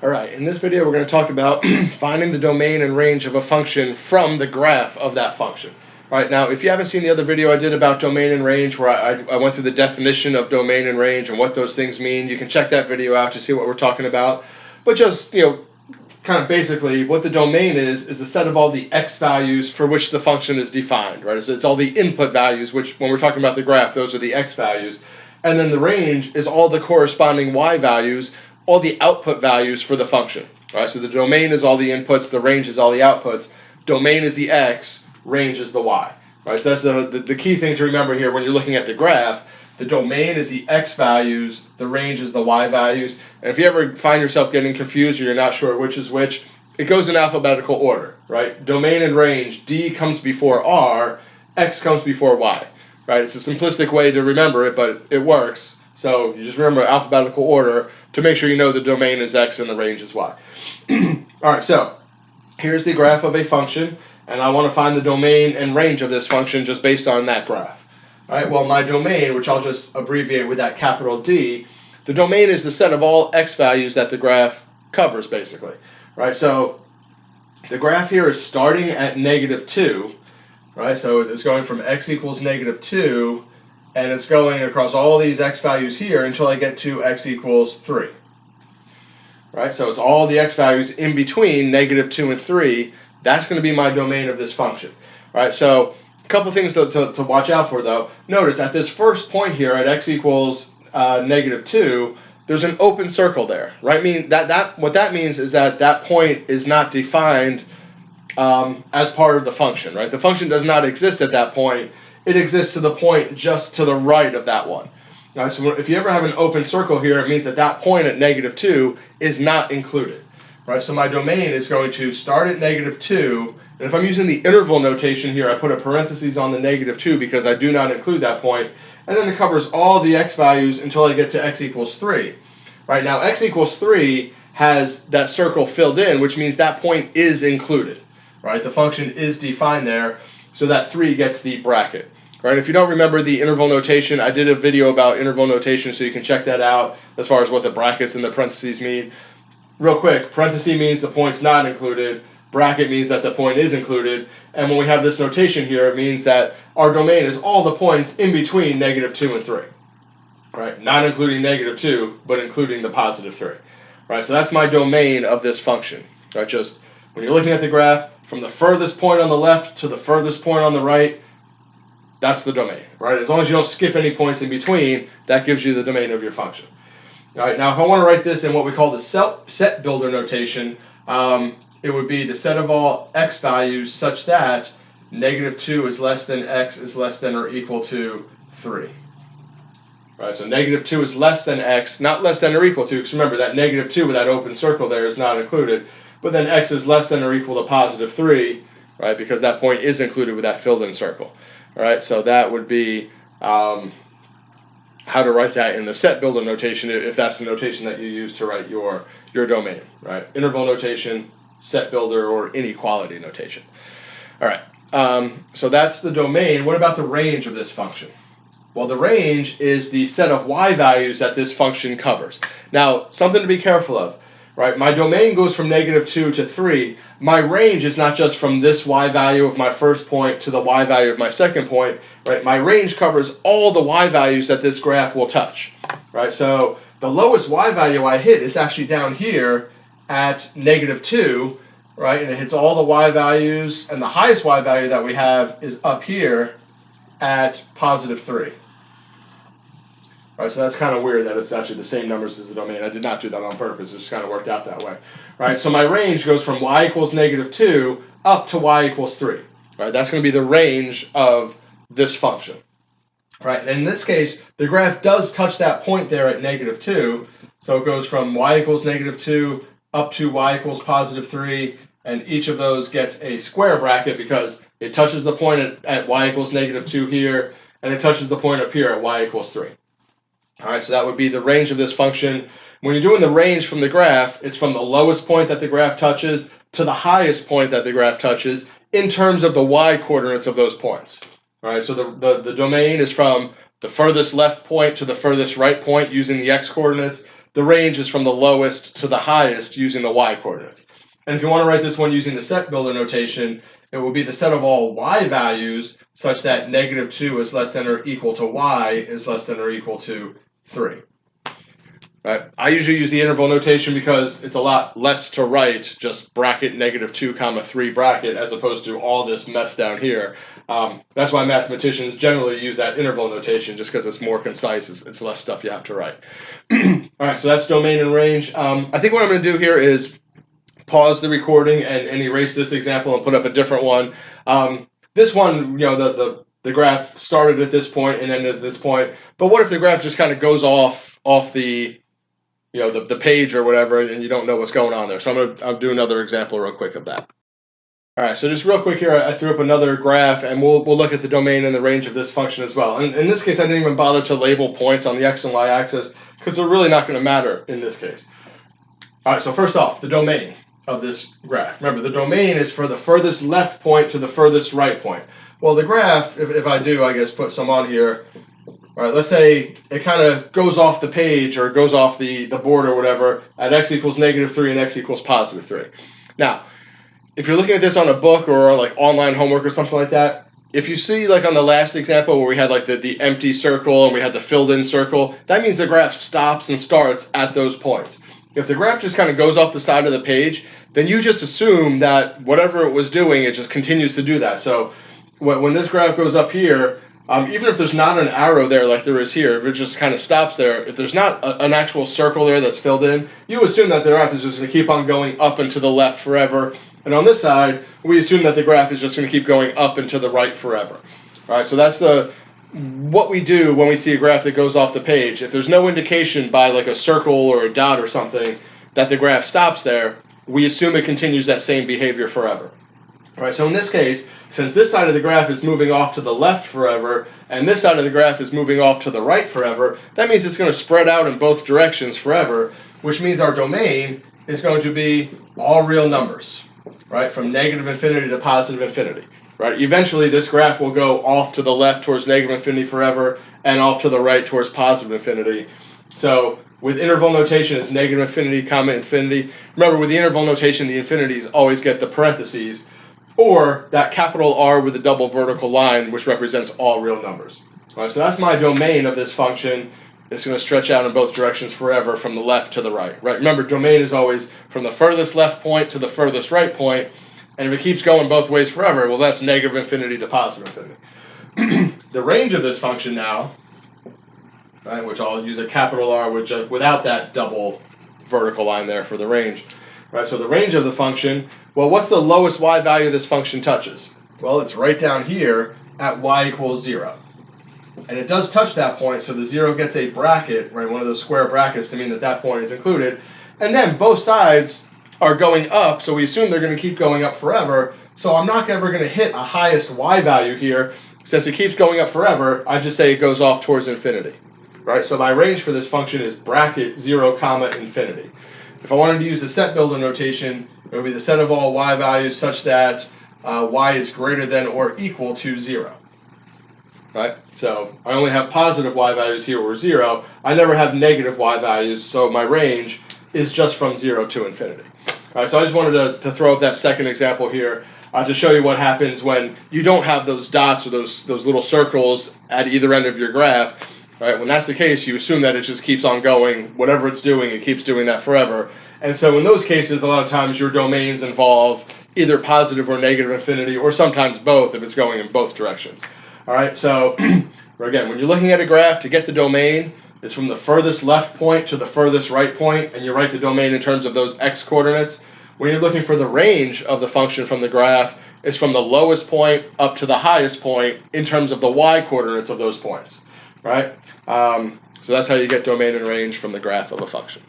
All right, in this video we're going to talk about finding the domain and range of a function from the graph of that function. All right, now if you haven't seen the other video I did about domain and range where I went through the definition of domain and range and what those things mean, you can check that video out to see what we're talking about. But just, kind of basically what the domain is the set of all the x values for which the function is defined, right? So it's all the input values, which when we're talking about the graph, those are the x values. And then the range is all the corresponding y values, all the output values for the function. Right? So the domain is all the inputs, the range is all the outputs. Domain is the x, range is the y. Right? So that's the key thing to remember here when you're looking at the graph. The domain is the x values, the range is the y values. And if you ever find yourself getting confused or you're not sure which is which, it goes in alphabetical order. Right? Domain and range, D comes before R, X comes before Y. Right? It's a simplistic way to remember it, but it works. So you just remember alphabetical order to make sure you know the domain is x and the range is y. All right, so here's the graph of a function, and I want to find the domain and range of this function just based on that graph. All right, well, my domain, which I'll just abbreviate with that capital D, the domain is the set of all x values that the graph covers, basically. Right, so the graph here is starting at -2, right? So it's going from x equals -2, and it's going across all these x values here until I get to x equals 3. Right? So it's all the x values in between -2 and 3. That's going to be my domain of this function. Right? So a couple things to watch out for, though. Notice at this first point here at x equals -2, there's an open circle there. Right? What that means is that point is not defined as part of the function. Right? The function does not exist at that point. It exists to the point just to the right of that one. All right, so if you ever have an open circle here, it means that that point at -2 is not included. Right, so my domain is going to start at -2, and if I'm using the interval notation here, I put a parenthesis on the -2 because I do not include that point, and then it covers all the x values until I get to x equals 3. Right, now x equals 3 has that circle filled in, which means that point is included. Right, the function is defined there, so that 3 gets the bracket. Right, if you don't remember the interval notation, I did a video about interval notation, so you can check that out as far as what the brackets and the parentheses mean. Real quick, parenthesis means the point's not included, bracket means that the point is included, and when we have this notation here, it means that our domain is all the points in between -2 and 3. Right, not including -2, but including the +3. Right, so that's my domain of this function. Right, just when you're looking at the graph, from the furthest point on the left to the furthest point on the right, that's the domain, right? As long as you don't skip any points in between, that gives you the domain of your function. All right, now if I want to write this in what we call the set builder notation, it would be the set of all x values such that -2 is less than x is less than or equal to 3. Right, so -2 is less than x, not less than or equal to, because remember that -2 with that open circle there is not included, but then x is less than or equal to +3, right, because that point is included with that filled in circle. All right, so that would be how to write that in the set builder notation, if that's the notation that you use to write your domain, right? Interval notation, set builder, or inequality notation. All right, so that's the domain. What about the range of this function? Well, the range is the set of y values that this function covers. Now, something to be careful of. Right, my domain goes from -2 to 3. My range is not just from this y value of my first point to the y value of my second point. Right, my range covers all the y values that this graph will touch. Right, so the lowest y value I hit is actually down here at -2. Right, and it hits all the y values, and the highest y value that we have is up here at +3. Right, so that's kind of weird that it's actually the same numbers as the domain. I did not do that on purpose. It just kind of worked out that way. Right, so my range goes from y equals -2 up to y equals 3. Right, that's going to be the range of this function. Right, and in this case, the graph does touch that point there at -2. So it goes from y equals -2 up to y equals +3, and each of those gets a square bracket because it touches the point at y equals -2 here, and it touches the point up here at y equals 3. All right, so that would be the range of this function. When you're doing the range from the graph, it's from the lowest point that the graph touches to the highest point that the graph touches in terms of the y coordinates of those points. All right, so the domain is from the furthest left point to the furthest right point using the x coordinates. the range is from the lowest to the highest using the y coordinates. And if you want to write this one using the set builder notation, it will be the set of all y values such that -2 is less than or equal to y is less than or equal to 3. Right? I usually use the interval notation because it's a lot less to write, just bracket -2 comma 3 bracket, as opposed to all this mess down here. That's why mathematicians generally use that interval notation, just because it's more concise. It's less stuff you have to write. All right, so that's domain and range. I think what I'm going to do here is pause the recording and erase this example and put up a different one. This one, the graph started at this point and ended at this point. But what if the graph just kind of goes off the the page or whatever, and you don't know what's going on there? So I'll do another example real quick of that. All right, so just real quick here, I threw up another graph, and we'll look at the domain and the range of this function as well. And in this case, I didn't even bother to label points on the x and y axis because they're really not going to matter in this case. All right, so first off, the domain of this graph. Remember, the domain is for the furthest left point to the furthest right point. Well, the graph, if I do, I guess, put some on here. All right, let's say it kind of goes off the page or goes off the board or whatever at x equals -3 and x equals +3. Now, if you're looking at this on a book or like online homework or something like that, if you see like on the last example where we had like the empty circle and we had the filled in circle, that means the graph stops and starts at those points. If the graph just kind of goes off the side of the page, then you just assume that whatever it was doing, it just continues to do that. So when this graph goes up here, even if there's not an arrow there like there is here, if it just kind of stops there, if there's not an actual circle there that's filled in, you assume that the graph is just going to keep on going up and to the left forever. And on this side, we assume that the graph is just going to keep going up and to the right forever. All right, so that's what we do when we see a graph that goes off the page. If there's no indication by like a circle or a dot or something that the graph stops there, we assume it continues that same behavior forever. All right, so in this case, since this side of the graph is moving off to the left forever, and this side of the graph is moving off to the right forever, that means it's going to spread out in both directions forever, which means our domain is going to be all real numbers, right, from -infinity to +infinity. Right? Eventually, this graph will go off to the left towards -infinity forever, and off to the right towards +infinity. So with interval notation, it's -infinity, comma infinity. Remember, with the interval notation, the infinities always get the parentheses, or that capital R with a double vertical line, which represents all real numbers. All right, so that's my domain of this function. It's going to stretch out in both directions forever from the left to the right. Right? Remember, domain is always from the furthest left point to the furthest right point, and if it keeps going both ways forever, well, that's -infinity to +infinity. The range of this function now, right, which I'll use a capital R without that double vertical line there for the range. Right, so the range of the function, well, what's the lowest y value this function touches? Well, it's right down here at y equals 0. And it does touch that point, so the 0 gets a bracket, right, one of those square brackets to mean that that point is included. And then both sides are going up, so we assume they're going to keep going up forever. So I'm not ever going to hit a highest y value here. Since it keeps going up forever, I just say it goes off towards infinity. Right, so my range for this function is bracket 0, comma infinity. If I wanted to use the set builder notation, it would be the set of all y values such that y is greater than or equal to 0. Right? So I only have positive y values here or 0. I never have negative y values, so my range is just from 0 to infinity. All right, so I just wanted to throw up that second example here to show you what happens when you don't have those dots or those little circles at either end of your graph. Right? When that's the case, you assume that it just keeps on going. Whatever it's doing, it keeps doing that forever. And so in those cases, a lot of times your domains involve either positive or negative infinity, or sometimes both if it's going in both directions. All right, so again, when you're looking at a graph, to get the domain, it's from the furthest left point to the furthest right point, and you write the domain in terms of those x coordinates. When you're looking for the range of the function from the graph, it's from the lowest point up to the highest point in terms of the y coordinates of those points. Right? So that's how you get domain and range from the graph of a function.